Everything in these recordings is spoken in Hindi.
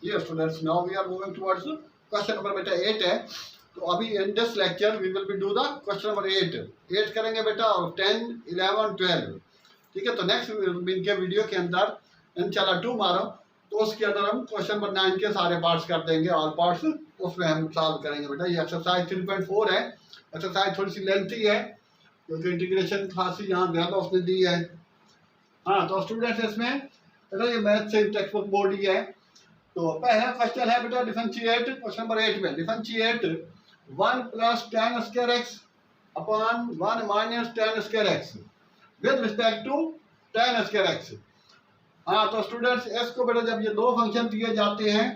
ये students now we are moving towards question number बेटा 8 है। तो अभी in this lecture we will be do the question number 8 करेंगे बेटा, और 10, 11, 12। ठीक है, तो नेक्स्ट इनके वीडियो के अंदर इंशाल्लाह टुमारो, तो उसके अंदर हम क्वेश्चन नंबर 9 के सारे पार्ट्स कर देंगे, ऑल पार्ट्स उसमें हम सॉल्व करेंगे बेटा। ये एक्सरसाइज 3.4 है। एक्सरसाइज थोड़ी सी लेंथी है क्योंकि इंटीग्रेशन खासी यहाँ ज़्यादा उसने दी है। हाँ, तो स्टूडेंट्स इसमें बेटा ये मैथ से टेक्स्ट बुक बोर्ड ही है। तो पहला क्वेश्चन है बेटा डिफरेंशिएट, क्वेश्चन नंबर 8 में differentiate 1 + tan square x upon 1 - tan square x with respect to tan square x। हाँ, तो स्टूडेंट्स इसको बेटा जब ये दो फंक्शन दिए जाते हैं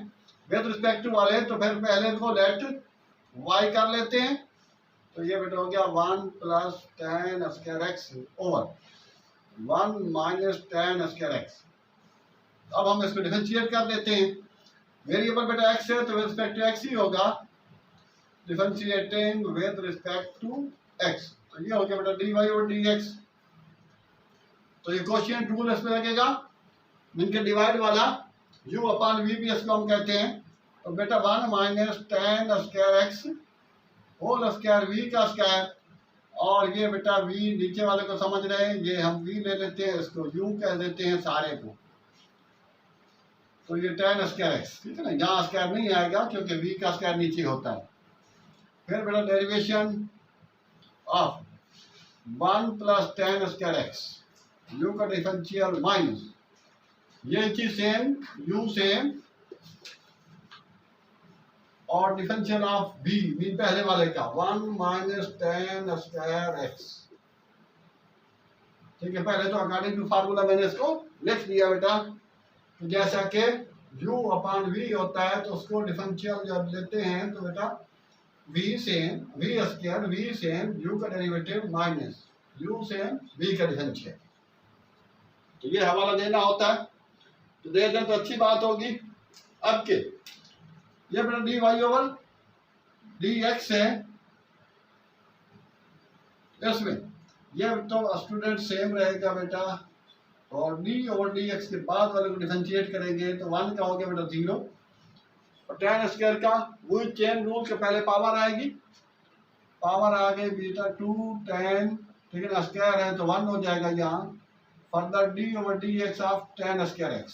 विद रिस्पेक्ट टू वाले, तो फिर पहले को लेट y कर लेते हैं। तो ये बेटा हो गया 1 + tan square x over 1 - tan square x। अब हम इसको डिफरेंशिएट कर देते हैं। वेरिएबल बेटा x है तो विद रिस्पेक्ट टू x ही होगा, differentiating with respect to x। तो ये हो गया बेटा dy/dx। तो ये कोशिएंट रूल इसमें लगेगा, इनके डिवाइड वाला u/v भी इसको हम कहते हैं। तो बेटा 1 - tan square x whole square v का स्क्वायर, और ये बेटा v नीचे वाले को समझ रहे हैं, ये हम v ले लेते हैं, इसको u कह देते हैं सारे को। तो ये tan स्क्वायर x, ठीक है ना, यहाँ स्क्वायर नहीं आएगा क्योंकि v का स्क्वायर नीचे होता है। फिर बेटा derivation of 1 + tan square x, u का डिफरेंशियल माइनस ये चीज सेम u सेम, और डिफरेंशियल ऑफ v मीन पहले वाले का 1 - tan स्क्वायर x। ठीक है, पहले तो अकॉर्डिंग टू फार्मूला मैंने इसको लिख दिया बेटा। तो जैसा कि u/v होता है तो उसको डिफरेंशियल जब लेते हैं तो बेटा v same v same u का derivative minus u same v का डिफरेंशियल। तो ये हवाला देना होता है, तो दे दें तो अच्छी बात होगी। अब के ये बेटा dy/dx है, इसमें ये तो स्टूडेंट सेम रहेगा बेटा, और d/dx के बाद वाले को डिफरेंशिएट करेंगे तो 1 का हो गया बेटा 0, और tan स्क्वायर का वही चेन रूल के पहले पावर आएगी, पावर आ गई बेटा 2 tan, ठीक है ना, स्क्वायर है तो 1 हो जाएगा यहाँ। Further d/dx of tan square x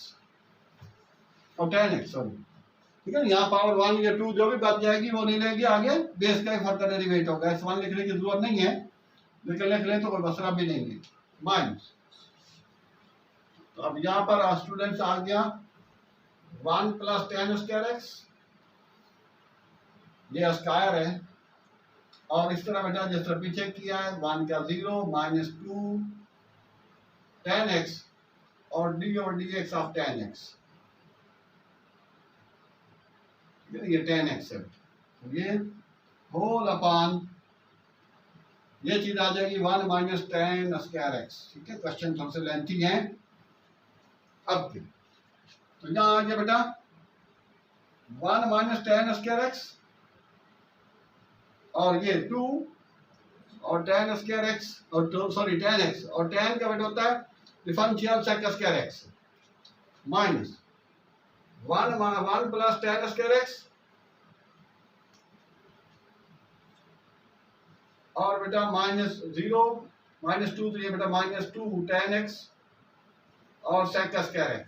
और tan x, सॉरी, ठीक है ना, यहाँ पावर 1 या 2 जो भी बच जाएगी वो नहीं लेंगे, आगे बेस का ही फर्दर डेरिवेट होगा। इस 1 लिखने की जरूरत नहीं है, लेकिन लिख लें तो कोई मसला भी नहीं है, माइनस। तो अब यहाँ पर स्टूडेंट्स आ गया 1 + tan स्क्वायर x, ये स्क्वायर है, और इस तरह बेटा जिस तरह पीछे किया है 1 का 0 - 2 tan x और d/dx ऑफ tan x, ये tan x है। तो ये होल अपॉन ये चीज आ जाएगी 1 - tan स्क्वायर x। ठीक है, क्वेश्चन थोड़े से लेंथी है। अब तो यहाँ आ गया बेटा 1 - tan स्क्वायर x और ये 2 और tan स्क्वायर x और सॉरी tan x, और tan का बेटा होता है differential sec square x minus 1 + tan square x, और बेटा -0 -2, तो ये बेटा -2 tan x और sec स्क्वायर x।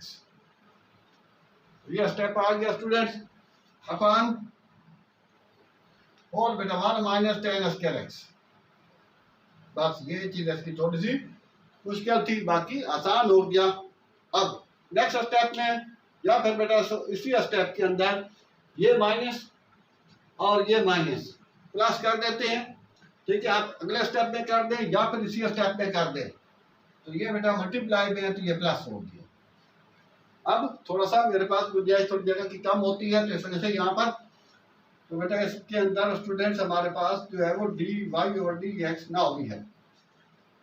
ये स्टेप आ गया स्टूडेंट्स, अपॉन और बेटा 1 - tan स्क्वायर x। बस ये चीज इसकी थोड़ी सी मुश्किल थी, बाकी आसान हो गया। अब नेक्स्ट स्टेप में या फिर बेटा इसी स्टेप के अंदर ये माइनस और ये माइनस प्लस कर देते हैं। ठीक है, आप अगले स्टेप में कर दें या फिर इसी स्टेप में कर दें। तो ये बेटा मल्टीप्लाई में है तो ये प्लस हो गया। अब थोड़ा सा मेरे पास गुंजाइश थोड़ी जगह की कम होती है, तो इस वजह से यहाँ पर तो बेटा इसके अंदर स्टूडेंट्स हमारे पास जो है वो dy/dx ना हुई है।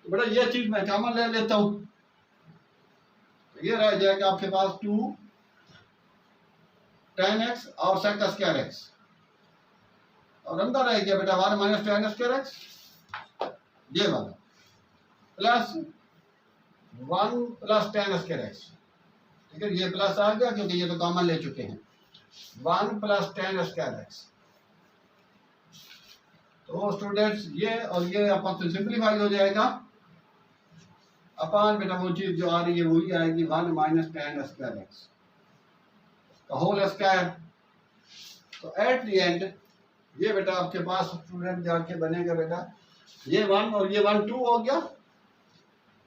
तो बेटा ये चीज मैं कॉमन ले लेता हूँ, तो ये रह जाएगा आपके पास 2 tan x और sec स्क्वायर x, और अंदर रह गया बेटा 1 - tan स्क्वायर x, ये वाला प्लस 1 + tan स्क्वायर x। ठीक है, ये प्लस आ गया क्योंकि ये तो कॉमन ले चुके हैं। 1 + 10 स्क्वायर एक्स। तो स्टूडेंट्स ये और ये अपन से सिंप्लीफाई हो जाएगा, अपन बेटा वो चीज जो आ रही है वही आएगी 1 - 10 स्क्वायर एक्स का होल स्क्वायर। तो एट द एंड ये बेटा आपके पास स्टूडेंट जाके बनेगा बेटा ये 1 और ये 1 2 हो गया,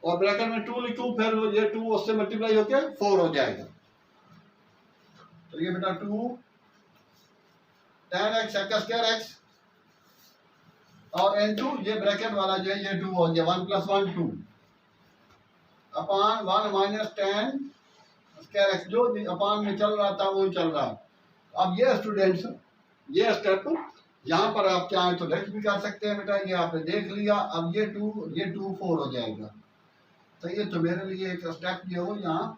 और ब्रैकेट में 2 लिखूं, फिर ये 2 उससे मल्टीप्लाई होके 4 हो जाएगा। तो ये बेटा 2 10 x स्क्वायर एक्स और n2 ये ब्रैकेट वाला जो है ये 2 हो गया, 1 + 1 2 अपान 1 - 10 स्क्वायर एक्स, जो अपान में चल रहा था वही चल रहा है। अब ये स्टूडेंट्स ये स्टेप यहाँ पर आप चाहें तो लेफ्ट भी कर सकते हैं बेटा, ये आपने देख लिया। अब ये 2 4 हो जाएगा, तो ये तो मेरे लिए एक स्टेप जो हो यहाँ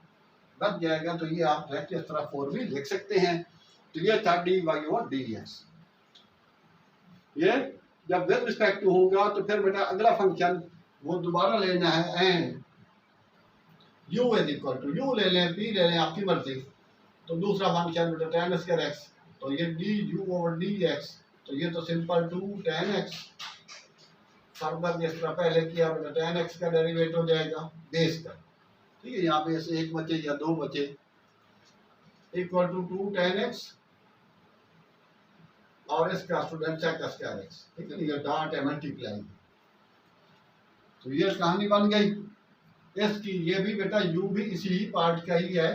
बच जाएगा, तो ये आप लेफ्ट इस तरह 4 भी लिख सकते हैं। तो ये था dy/dx। ये जब विद रिस्पेक्ट टू होगा तो फिर बेटा अगला फंक्शन वो दोबारा लेना है, एंड u = u ले लें, p ले लें, आपकी मर्जी। तो दूसरा फंक्शन बेटा 10 स्क्वायर एक्स, तो ये du/dx, तो ये तो सिंपल 2 10 x। फर्दर जिस तरह पहले किया बेटा 10 x का डेरिवेट हो जाएगा बेस का, ठीक है। यहाँ पे से 1 बचे या 2 बचे, इक्वल टू 2 10 x और इसका स्टूडेंट सेक स्क्वायर एक्स, ठीक है। ये डॉट है मल्टीप्लाई, तो ये कहानी बन गई इसकी। ये भी बेटा u भी इसी ही पार्ट का ही है,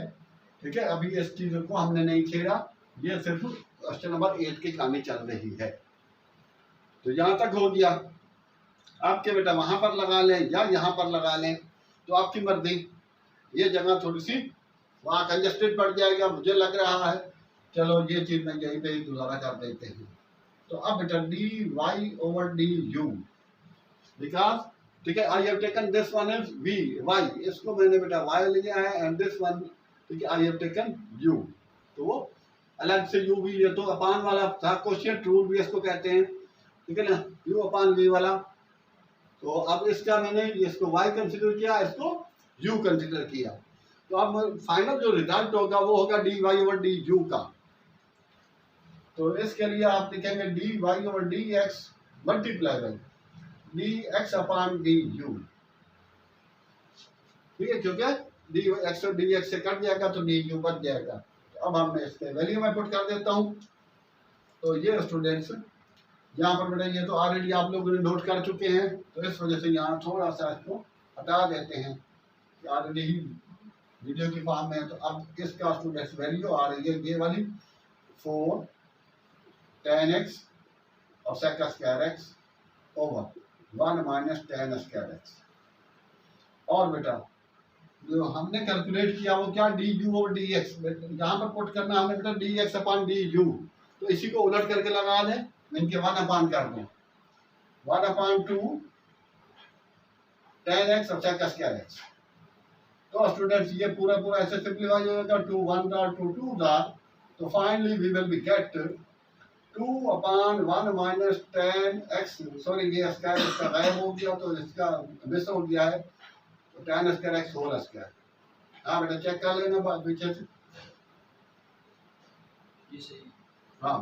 ठीक है। अभी इस चीज को हमने नहीं छेड़ा, ये सिर्फ क्वेश्चन नंबर 8 की कहानी चल रही है। तो यहाँ तक हो गया। आपके बेटा वहां पर लगा लें या यहाँ पर लगा लें, तो आपकी मर्जी। ये जगह थोड़ी सी वहाँ कंजस्टेड पड़ जाएगा मुझे लग रहा है, चलो ये चीज में यहीं पे गुजारा कर देते हैं। तो अब बेटा dy/du, बिकॉज ठीक है I have taken this one is v y, इसको मैंने बेटा y लिया है, एंड दिस वन ठीक है आई हैव टेकन u, तो वो अलग से u v, ये तो अपान वाला था क्वेश्चन, रूल भी इसको कहते हैं, ठीक है ना, u/v वाला। तो अब इसका मैंने इसको y कंसिडर किया, इसको u कंसिडर किया। तो अब फाइनल जो रिजल्ट होगा वो होगा dy/du का। तो इसके लिए आप लिखेंगे dy/dx मल्टीप्लाई बाई dx/du, ठीक है, क्योंकि dx और dx से कट जाएगा तो du बच जाएगा। तो अब हमने इसके वैल्यू में पुट कर देता हूँ। तो ये स्टूडेंट्स यहाँ पर बेटा ये तो ऑलरेडी आप लोगों ने नोट कर चुके हैं, तो इस वजह से यहाँ थोड़ा सा इसको हटा देते हैं कि ऑलरेडी ही वीडियो की फॉर्म में है। तो अब इसका स्टूडेंट्स वैल्यू आ रही है ये वाली 4 10 x और sec square x over 1 - 10 square x. और बेटा जो हमने कैलकुलेट किया वो क्या du/dx, यहाँ पर पुट करना हमने बेटा dx/du, तो इसी को उलट करके लगा दें, इनके 1/, कर दें 1/2 10 x और सेक स्क्वायर एक्स। तो स्टूडेंट्स ये पूरा ऐसे सिंप्लीफाई हो जाएगा 2 1 2 2 तो finally we will be get 2/1 - 10 x, sorry ये स्क्वायर इसका गायब हो गया तो इसका मिस हो गया है, तो 10 स्क्वायर एक्स होल स्क्वायर। हाँ बेटा चेक कर लेना पीछे से, हाँ।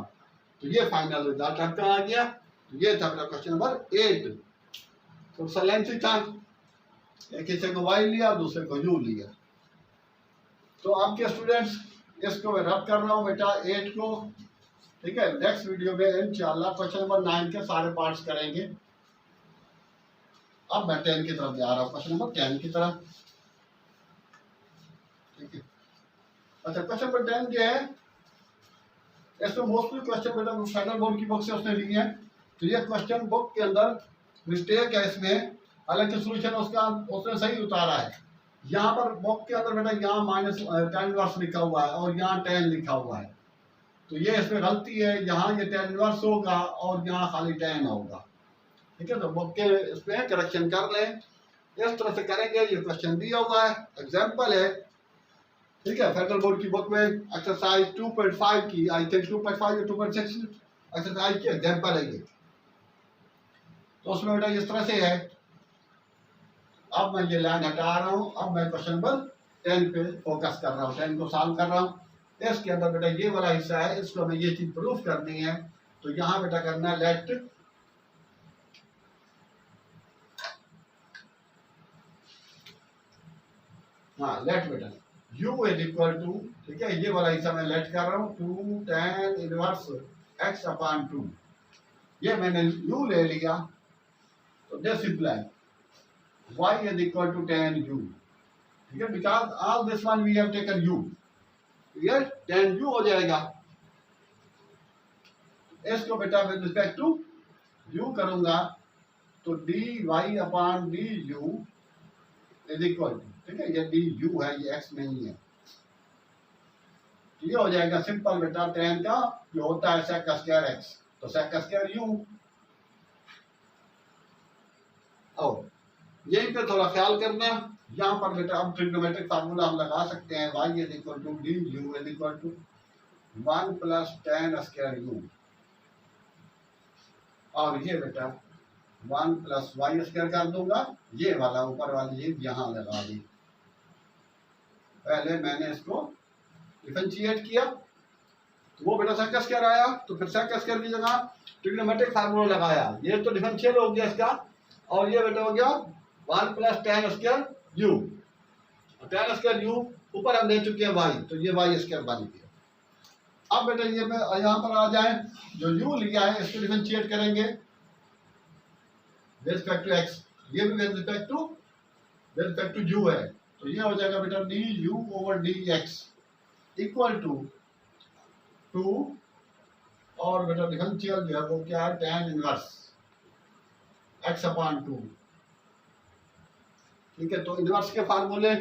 तो ये फाइनल रिजल्ट आपका आ गया। तो ये था अपना क्वेश्चन नंबर 8। तो सलेंसी था, एक हिस्से को y लिया दूसरे को u लिया। तो आपके स्टूडेंट्स इसको मैं रब कर रहा हूँ बेटा 8 को, ठीक है। नेक्स्ट वीडियो में इंशाल्लाह क्वेश्चन नंबर 9 के सारे पार्ट्स करेंगे। अब मैं 10 की तरफ जा रहा हूँ, क्वेश्चन नंबर 10 की तरफ, ठीक है। अच्छा क्वेश्चन नंबर 10 जो है इसमें मोस्टली क्वेश्चन बेटा फेडरल बोर्ड की बुक से उसने लिए हैं। तो ये क्वेश्चन बुक के अंदर मिस्टेक है इसमें, हालांकि सोल्यूशन उसका उसने सही उतारा है। यहाँ पर बुक के अंदर बेटा यहाँ -tan−1 लिखा हुआ है और यहाँ 10 लिखा हुआ है, तो ये इसमें गलती है। यहाँ ये tan−1 होगा और यहाँ खाली 10 होगा, ठीक है। तो बुक के इसमें करेक्शन कर लें, इस तरह से करेंगे। ये क्वेश्चन दिया हुआ है, एग्जाम्पल है, ठीक है। फेडरल बोर्ड की बुक में एक्सरसाइज 2.5 की, आई थिंक 2.5 या 2.6 एक्सरसाइज की एग्जाम्पल है ये। तो उसमें बेटा इस तरह से है। अब मैं ये लाइन हटा रहा हूँ, अब मैं क्वेश्चन नंबर 10 पे फोकस कर रहा हूँ, 10 को सॉल्व कर रहा हूँ। इसके अंदर बेटा ये वाला हिस्सा है, इसको हमें ये चीज प्रूफ करनी है। तो यहाँ बेटा करना है लेट लेट बेटा u इज इक्वल टू, ठीक है, ये वाला हिस्सा मैं लेट कर रहा हूँ 2 tan इनवर्स x अपॉन 2। ये मैंने u ले लिया, तो this imply y is equal to tan u, ठीक है, because all this one we have taken u, ये tan u हो जाएगा। इसको बेटा विद रिस्पेक्ट टू u करूंगा, तो dy upon du is equal to, ठीक है, ये du है, ये x नहीं है, ये हो जाएगा सिंपल बेटा tan का जो होता है sec स्क्वायर x, तो sec स्क्वायर u। और यहीं पे थोड़ा ख्याल करना, यहाँ पर बेटा अब ट्रिग्नोमेट्रिक फार्मूला हम लगा सकते हैं, y is equal to du is equal to 1 plus tan square u, और ये बेटा 1 प्लस y स्क्वायर कर दूंगा, ये वाला ऊपर वाली ये यहाँ लगा दी। पहले मैंने इसको डिफरेंशिएट किया, तो वो बेटा सेक स्क्वायर आया, तो फिर सेक स्क्वायर की जगह ट्रिग्नोमेट्रिक फार्मूला लगाया, ये तो डिफरेंशियल हो गया इसका, और ये बेटा हो गया 1 plus tan square u, tan square u ऊपर हम ले चुके हैं y, तो ये y स्क्वायर बन गया। अब बेटा ये यहाँ पर आ जाए, जो u लिया है इसको डिफरेंशिएट करेंगे विद रिस्पेक्ट टू x, ये भी विद रिस्पेक्ट टू u है, तो ये हो जाएगा बेटा du over dx equal to 2, और बेटा डिफरेंशियल जो है वो क्या है tan इनवर्स x अपॉन 2, ठीक है। तो इनवर्स के फार्मूले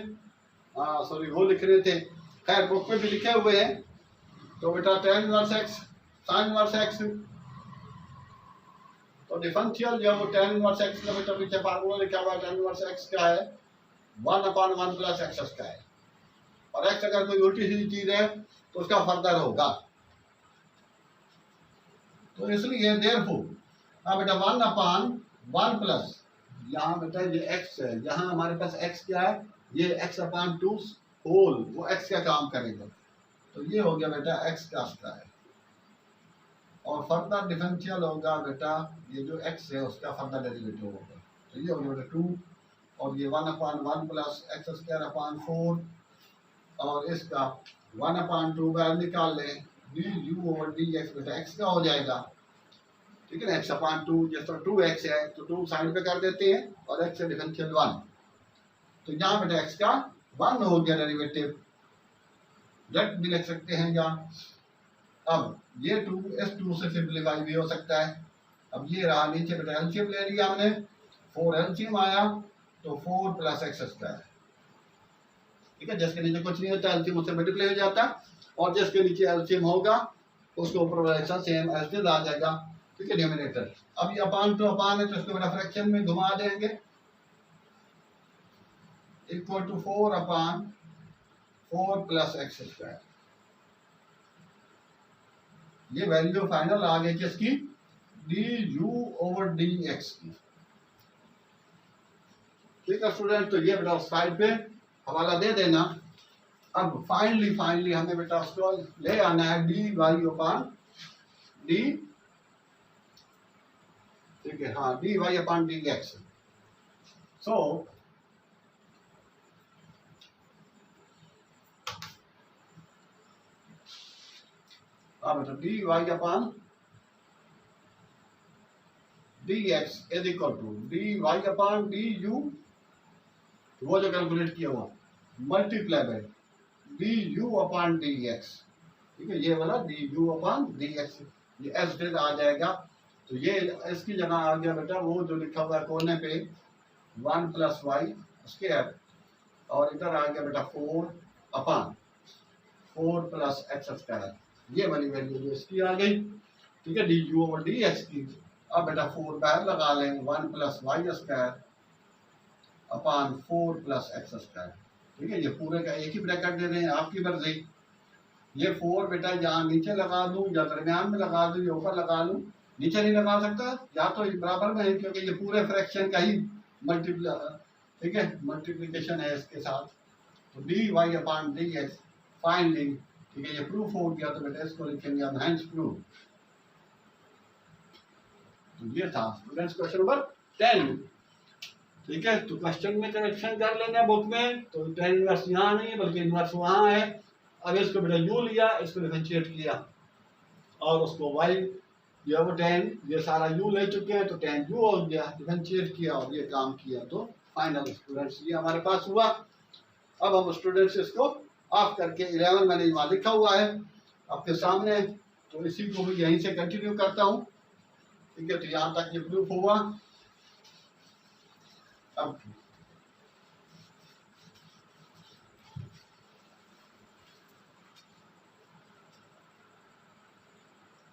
सॉरी वो लिख रहे थे, खैर बुक में भी लिखे हुए हैं, तो बेटा tan inverse x sin inverse x, तो डिफरेंशियल जो है वो tan इनवर्स x का बेटा पीछे फार्मूला लिखा हुआ है, tan इनवर्स x क्या है 1 अपॉन 1 प्लस x स्क्वायर, और x अगर कोई उल्टी सीधी चीज है तो उसका फर्दर होगा, तो इसलिए देयरफॉर बेटा 1 अपॉन 1 प्लस, यहाँ बेटा ये x है, यहाँ हमारे पास x क्या है, ये x अपॉन 2 होल, वो x का काम करेगा, तो ये हो गया बेटा x का स्क्वायर, और फर्दर डिफरेंशियल होगा बेटा ये जो x है उसका फर्दर डेरिवेटिव होगा, तो ये हो गया बेटा 2, और ये 1 upon 1 plus x square upon 4, और इसका 1 अपॉन 2 बाहर निकाल लें, du ओवर dx बेटा x का हो जाएगा, ठीक है ना, x अपॉन 2, जैसे 2x है तो 2 साइड पे कर देते हैं, और x से डिफरेंशियल 1, तो यहाँ बेटा x का 1 हो गया डेरिवेटिव, डायरेक्ट भी लिख सकते हैं यहाँ। अब ये 2 इस 2 से सिंप्लीफाई भी हो सकता है, अब ये रहा नीचे बेटा एलसीएम ले लिया हमने, 4 एलसीएम आया तो 4 प्लस x स्क्वायर, ठीक है, जिसके नीचे कुछ नहीं होता एलसीएम उससे मल्टीप्लाई हो जाता है, और जिसके नीचे एलसीएम होगा उसके ऊपर वाला हिस्सा सेम एज इट इज आ जाएगा, ठीक है, डिनोमिनेटर। अब ये अपान टू अपान है तो इसको बेटा फ्रैक्शन में घुमा देंगे, equal to 4 upon 4 plus x square, ये वैल्यू फाइनल आ गई किसकी, du ओवर dx की, ठीक है स्टूडेंट। तो ये बेटा उस साइड पे हवाला दे देना। अब फाइनली हमें बेटा उसको ले आना है dy अपॉन d, ठीक है, हाँ dy अपॉन dx, सो बेटा dy upon dx is equal to dy upon du, वो जो कैलकुलेट किया हुआ multiply by du upon dx, ठीक है, ये वाला du अपॉन dx, ये एज इट इज आ जाएगा, तो ये इसकी जगह आ गया बेटा वो जो लिखा हुआ है कोने पे 1 प्लस y स्क्वायर, और इधर आ गया बेटा 4 अपॉन 4 प्लस x स्क्वायर, ये वाली वैल्यू जो इसकी आ गई, ठीक है, du ओवर dx की। अब बेटा 4 बाहर लगा लें, 1 plus y square upon 4 plus x square, ठीक है, ये पूरे का एक ही ब्रैकेट दे दें, आपकी मर्जी, ये 4 बेटा यहाँ नीचे लगा दूं या दरमियान में लगा दूं या ऊपर लगा लूं, नीचे नहीं लगा सकता, या तो बराबर में है क्योंकि ये पूरे फ्रैक्शन का ही मल्टीप्लिकेशन है इसके साथ, तो dy अपॉन dx फाइनली ठीक है, ये प्रूफ हो गया तो बेटा इसको लिखेंगे हम हैंड्स प्रूफ। तो ये था स्टूडेंट्स क्वेश्चन नंबर 10। ठीक है, तो क्वेश्चन में करेक्शन कर लेंगे बुक में। तो 10 इनवर्स यहाँ नहीं है बल्कि इनवर्स वहाँ है। अब इसको बेटा यू लिया, इसको डिफरेंशिएट किया और उसको वाई ये वो 10 ये सारा यू ले चुके हैं तो 10 यू हो गया, डिफरेंशिएट किया और ये काम किया। तो फाइनल स्टूडेंट्स ये हमारे पास हुआ। अब हम स्टूडेंट्स इसको ऑफ करके 11 मैंने वहाँ लिखा हुआ है आपके सामने, तो इसी को भी यहीं से कंटिन्यू करता हूँ। ठीक है, तो यहाँ तक ये प्रूफ हुआ। अब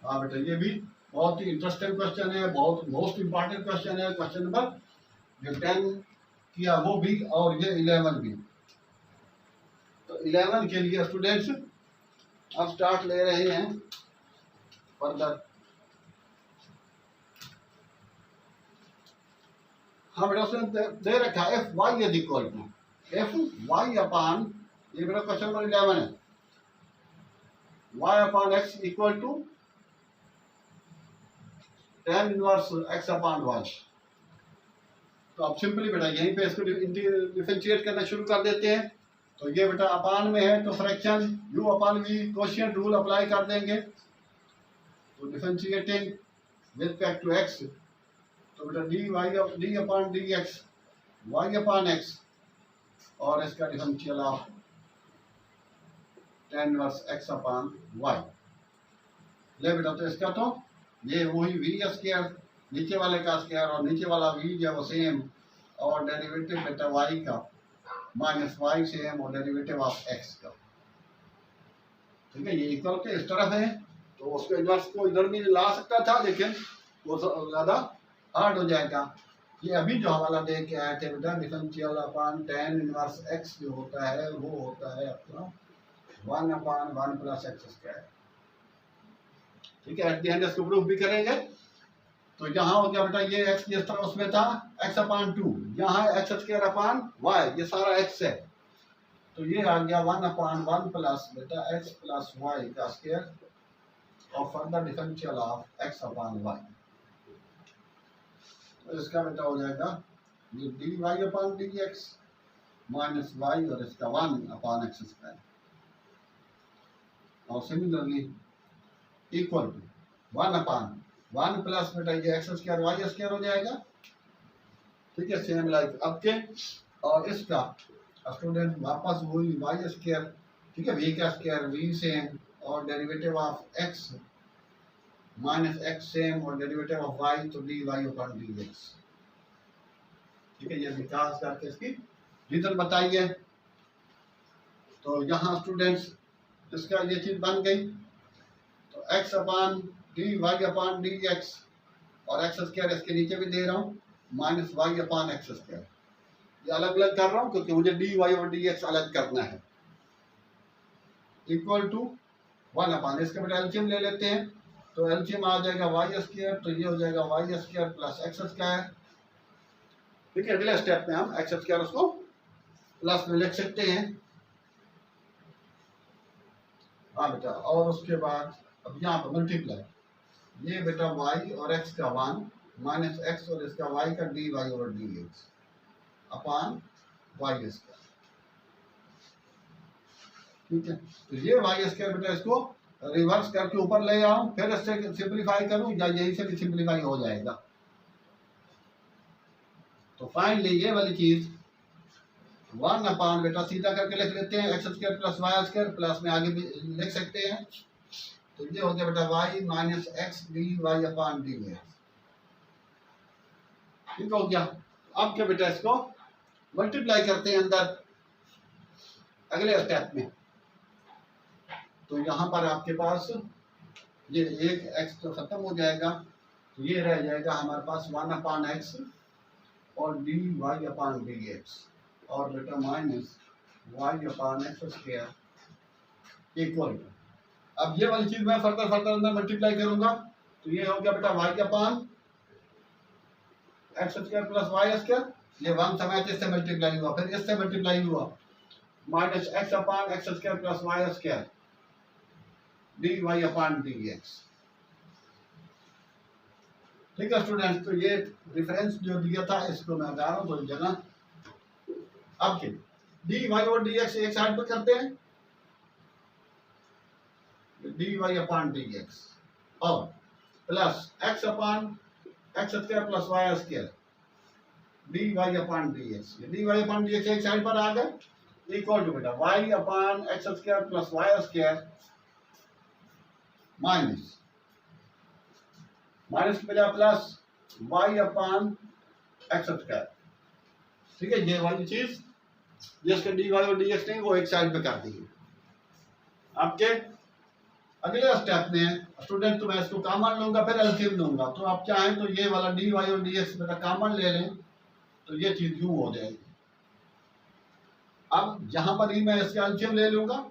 हाँ बेटा, ये भी बहुत ही इंटरेस्टिंग क्वेश्चन है, बहुत मोस्ट इंपॉर्टेंट क्वेश्चन है। क्वेश्चन नंबर जो 10 किया वो भी और ये 11 भी। तो 11 के लिए स्टूडेंट्स अब स्टार्ट ले रहे हैं फर्दर। हाँ बेटा, उसने दे रखा है F Y is equal to F Y upon, ये मेरा क्वेश्चन नंबर 11 है, Y upon X equal to tan inverse x upon y। तो अब सिंपली बेटा यहीं पे इसको डिफरेंशिएट करना शुरू कर देते हैं। तो ये बेटा अपान में है तो fraction u upon v quotient rule apply कर देंगे। तो differentiating with respect to x, तो बेटा d upon D x y upon x और इसका differential of tan inverse x upon y। ले बेटा, तो इसका तो ये वही वी स्क्वायर नीचे वाले का स्क्वायर और नीचे वाला वी जो वो सेम और डेरिवेटिव बेटा वाई का माइनस वाई सेम और डेरिवेटिव ऑफ एक्स का। ठीक है, ये इक्वल के इस तरफ है तो उसको इन्वर्स को इधर भी ला सकता था लेकिन वो ज़्यादा हार्ड हो जाएगा। ये अभी जो हवाला दे के आए थे बेटा डिफरेंशियल अपान tan इनवर्स एक्स जो होता है वो होता है अपना 1 अपान 1 प्लस एक्स स्क्वायर। ठीक है, एट द एंड इसको प्रूफ भी करेंगे। तो यहाँ हो गया बेटा ये x जिस तरह उसमें था x अपान 2, यहाँ एक्स स्क्वायर अपान y, ये सारा x है तो ये आ गया 1 अपान 1 प्लस बेटा x प्लस y का स्क्वायर और further differential of x upon y। तो इसका बेटा हो जाएगा ये d Y upon D x minus y और इसका 1 अपान एक्स स्क्वायर और similarly equal to 1 upon 1 plus बेटा ये एक्स स्क्वायर वाई स्क्वायर हो जाएगा। ठीक है, सेम लाइक अब के और इसका स्टूडेंट वापस वही वाई स्क्वायर। ठीक है, वी का स्क्वायर वी सेम और derivative of x minus x same और डेरिवेटिव ऑफ वाई तो d Y upon D x. ठीक है, ये विकास करके इसकी रीजन बताइए। तो यहाँ स्टूडेंट्स इसका ये चीज बन गई। तो x अपान D Y upon D x और एक्स स्क्वायर इसके नीचे भी दे रहा हूँ minus y upon x square. ये अलग अलग कर रहा हूँ क्योंकि मुझे डी वाई और डी एक्स अलग करना है। इक्वल टू 1 अपान इसका बेटा एलसीएम ले लेते हैं तो एलसीएम आ जाएगा वाई स्क्वायर, तो ये हो जाएगा y square plus x square. ठीक है, अगले स्टेप में हम एक्स स्क्वायर उसको प्लस में लिख सकते हैं। हाँ बेटा, और उसके बाद अब यहाँ पर मल्टीप्लाई ये बेटा y और x का 1 माइनस एक्स और इसका y का डी वाई और D x upon y square. ठीक है, तो ये वाई स्क्वायर बेटा इसको रिवर्स करके ऊपर ले आऊं फिर इससे सिंप्लीफाई करूं या यहीं से भी सिंप्लीफाई हो जाएगा। तो फाइनली ये वाली चीज 1 अपान बेटा सीधा करके लिख लेते हैं x square plus Y square plus में आगे भी लिख सकते हैं। तो ये हो गया बेटा y minus X D Y upon D x. ठीक हो गया। अब क्या बेटा इसको मल्टीप्लाई करते हैं अंदर अगले स्टेप में। तो यहाँ पर आपके पास ये एक x तो खत्म हो जाएगा तो ये रह जाएगा हमारे पास 1 अपान एक्स और d Y upon D x और बेटा minus y upon x square equal to. अब ये वाली चीज मैं फर्दर अंदर मल्टीप्लाई करूंगा तो ये हो गया बेटा Y upon x square plus Y square, ये 1 समय इससे मल्टीप्लाई हुआ फिर इससे मल्टीप्लाई हुआ minus X upon x square plus Y square D Y upon D x. ठीक है स्टूडेंट्स, तो ये रेफरेंस जो दिया था इसको मैं हटा रहा हूँ थोड़ी जगह। अब क्या डी वाई और डी एक्स एक साइड पे करते हैं, D Y upon D x और plus X upon X square plus Y square D Y upon D X. D Y upon D X एक साइड पर आ गए, इक्वल टू बेटा Y upon X square plus Y square minus minus मिला plus Y upon X square. ठीक है, ये वाली चीज जिसके डी वाई और डी एक्स नहीं वो एक साइड पे कर दी। आपके अगले स्टेप में स्टूडेंट तो मैं इसको कॉमन लूंगा फिर एलसीएम लूंगा, तो आप चाहें तो ये वाला डी वाई और डी एक्स बेटा कॉमन ले लें तो ये चीज यूं हो जाएगी। अब जहां पर ही मैं इसका एलसीएम ले लूंगा,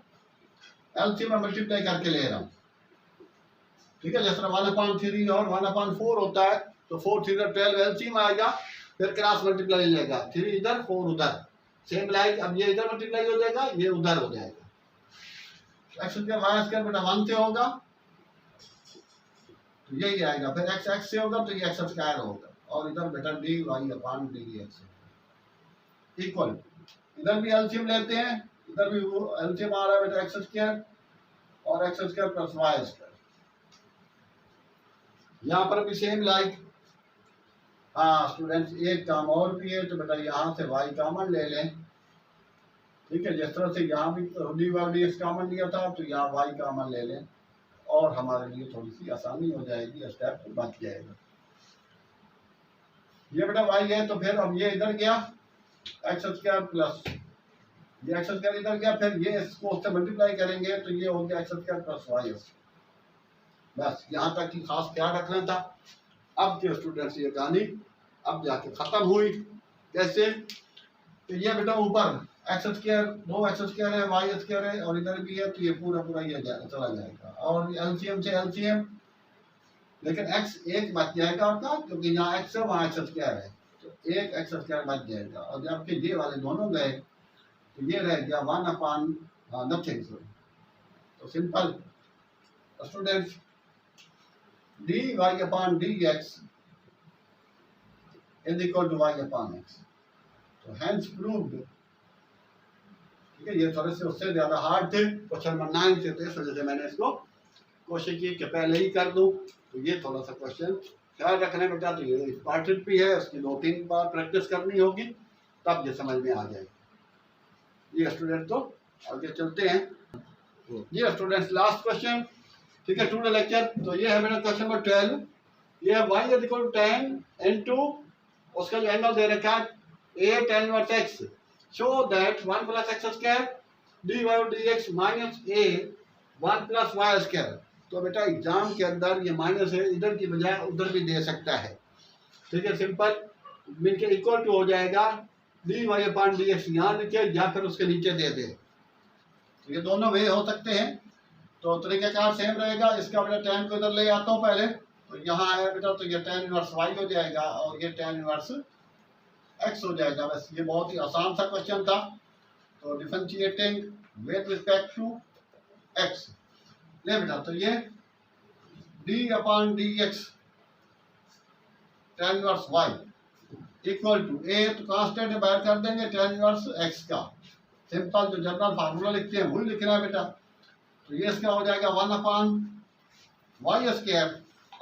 एलसीएम में मल्टीप्लाई करके ले रहा हूँ। ठीक है, जैसे 1/3 और 1/4 होता है तो 4 3 12 एलसीएम आएगा, फिर क्रॉस मल्टीप्लाई लेगा 3 इधर 4 उधर, सेम लाइक अब ये इधर मल्टीप्लाई हो जाएगा ये उधर हो जाएगा। एक्स स्क्वायर वाई स्क्वायर बेटा 1 से होगा तो यही आएगा, फिर एक्स एक्स से होगा तो ये एक्स स्क्वायर होगा और इधर बेटा d Y upon D x equal. इधर भी एलसीएम लेते हैं, इधर भी वो एलसीएम आ रहा है बेटा एक्स स्क्वायर और x square plus Y square. यहाँ पर भी सेम लाइक। हाँ स्टूडेंट्स एक काम और भी है, तो बेटा यहाँ से वाई कॉमन ले लें। ठीक है, जिस तरह से यहाँ भी d y d x common लिया था तो यहाँ वाई कॉमन ले लें और हमारे लिए थोड़ी सी आसानी हो जाएगी, स्टेप बच जाएगा। ये बेटा वाई है तो फिर अब ये इधर गया एक्स स्क्वायर प्लस ये एक्स स्क्वायर इधर गया, फिर ये इसको उससे मल्टीप्लाई करेंगे तो ये हो गया x square plus Y square. बस यहाँ तक की खास ख्याल रखना था। अब के स्टूडेंट्स ये कहानी अब जाके खत्म हुई। कैसे? तो ये बेटा ऊपर एक्स स्क्वायर 2 एक्स स्क्वायर है वाई स्क्वायर है और इधर भी है तो ये पूरा पूरा ये चला जाएगा और एलसीएम से एलसीएम, लेकिन एक्स एक बच जाएगा आपका क्योंकि यहाँ एक्स है वहाँ एक्स स्क्वायर है तो एक एक्स स्क्वायर बच जाएगा और जबकि ये वाले दोनों गए तो ये रह गया 1/, नथिंग। तो simple students dy upon dx is equal to y upon x। तो hence proved। ठीक है, ये थोड़े से उससे ज़्यादा हार्ड थे, क्वेश्चन नंबर 9 से, तो इस वजह से मैंने इसको कोशिश की कि पहले ही कर दूं। तो ये थोड़ा सा क्वेश्चन ख्याल रखने बेटा, तो ये इम्पॉर्टेंट भी है, उसकी 2-3 बार प्रैक्टिस करनी होगी तब ये समझ में आ जाएगी। ये स्टूडेंट तो आगे चलते हैं। ये स्टूडेंट्स लास्ट क्वेश्चन। ठीक है, टू लेक्चर। तो ये है मेरा क्वेश्चन नंबर 12। ये है y is equal to 10 into उसका जो एंगल दे रखा है a tan inverse x, show that 1 plus x square dy और dx minus a 1 plus Y square. तो बेटा एग्जाम के अंदर ये माइनस है, इधर की बजाय उधर भी दे सकता है। ठीक है, सिंपल मिलके इक्वल टू हो जाएगा dy अपॉन dx यहाँ नीचे या फिर उसके नीचे दे दे। तो ये दोनों वे हो सकते हैं, तो तरीक़ाकार सेम रहेगा। इसका बेटा tan को इधर ले आता हूँ पहले, तो यहाँ आया बेटा तो ये tan इनवर्स y हो जाएगा और ये tan इनवर्स x हो जाएगा। बस ये बहुत ही आसान सा क्वेश्चन था। तो differentiating with respect to x ले बेटा, तो ये d upon dx tan inverse y equal to a, तो कांस्टेंट बाहर कर देंगे tan इनवर्स x का। सिंपल जो जनरल फार्मूला लिखते हैं वही लिखना है बेटा। तो ये इसका हो जाएगा 1/y स्क्वायर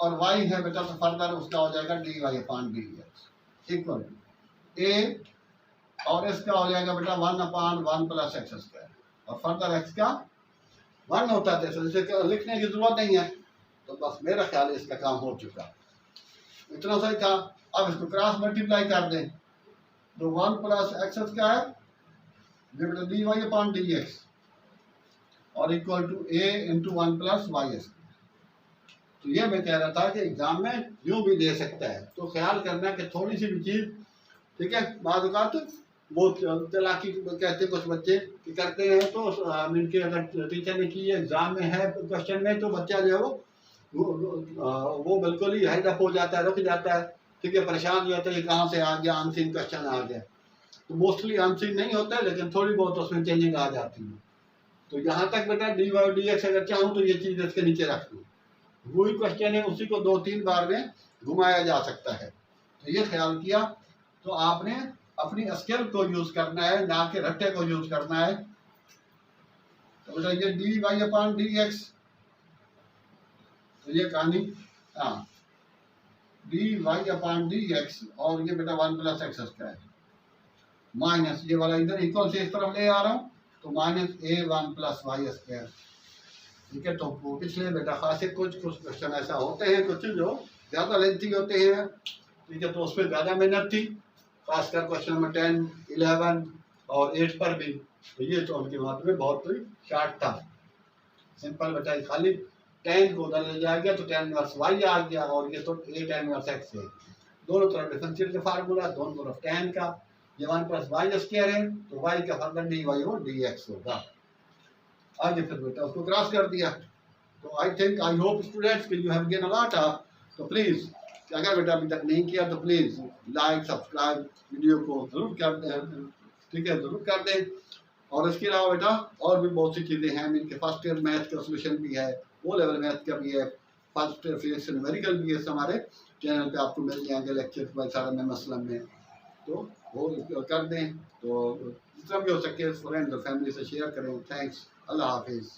और y है बेटा तो फर्दर उसका हो जाएगा dy upon dx equal to a और इसका हो जाएगा बेटा 1/1 प्लस एक्स स्क्वायर और फर्दर x का 1 होता है, तो इसे लिखने की जरूरत नहीं है। तो बस मेरा ख्याल है इसका काम हो चुका, इतना सही था। अब इसको क्रॉस मल्टीप्लाई कर दें तो 1 प्लस एक्स स्क्वायर बेटा dy अपॉन dx और equal to a into 1 plus Y square. तो ये मैं कह रहा था कि एग्जाम में यूं भी दे सकता है, तो ख्याल करना कि थोड़ी सी भी चीज़, ठीक है, बाद औक़ात वो तलाकी कहते कुछ बच्चे कि करते हैं, तो इनके अगर टीचर ने की एग्जाम में है क्वेश्चन में तो बच्चा जो है वो बिल्कुल ही हेड अप हो जाता है, रुक जाता है। ठीक है, परेशान हो जाता है कि कहाँ से आ गया, अनसीन क्वेश्चन आ गया। तो मोस्टली अनसीन नहीं होता है लेकिन थोड़ी बहुत उसमें चेंजिंग आ जाती है। तो यहाँ तक बेटा डी वाई डी एक्स अगर चाहूँ तो ये चीज़ इसके नीचे रख दूँ, वही क्वेश्चन है, उसी को 2-3 बार में घुमाया जा सकता है। तो ये ख्याल किया। तो आपने अपनी स्केल को यूज़ करना है, ना कि रट्टे को यूज़ करना है। तो बेटा ये d Y upon D x, तो ये कहानी, हाँ d Y upon D x, और ये बेटा 1 प्लस एक्स स्क्वायर माइनस ये वाला इधर इक्वल से इस तरफ ले आ रहा हूँ, तो माइनस ए 1 प्लस वाई स्क्वायर। ठीक है, तो पिछले बेटा खासे कुछ क्वेश्चन ऐसा होते हैं, कुछ जो ज़्यादा लेंथी होते हैं। ठीक है, तो उसमें ज़्यादा मेहनत थी, खासकर क्वेश्चन नंबर 10, 11 और 8 पर भी। तो ये तो उनके बात में बहुत ही शार्ट था, सिंपल बेटा, खाली 10 को उधर ले जाया गया तो 10 इनवर्स वाई आ गया, और ये तो 8 इनवर्स एक्स है, दोनों तरफ डिफरेंशियल का फार्मूला, दोनों तरफ tan का, ये 1 प्लस वाई स्क्वायर है, तो वाई का फर्दर डी वाई हो डी एक्स होगा। आगे फिर बेटा उसको क्रॉस कर दिया। तो I think, I hope students कि you have gain a lot of. तो प्लीज़ अगर बेटा अभी तक नहीं किया तो प्लीज़ लाइक सब्सक्राइब वीडियो को ज़रूर कर दें, ठीक है, ज़रूर कर दें। और इसके अलावा बेटा और भी बहुत सी चीज़ें हैं, इनके फर्स्ट ईयर मैथ का सोल्यूशन भी है, वो लेवल मैथ का भी है, फर्स्ट ईयर फिजिक्स न्यूमेरिकल भी है, हमारे चैनल पे आपको मिल जाएंगे लेक्चर बाई सारा में मसलन में, तो वो कर दें। तो जितना भी हो सके फ्रेंड्स और फैमिली से शेयर करें। थैंक्स, अल्लाह हाफिज़।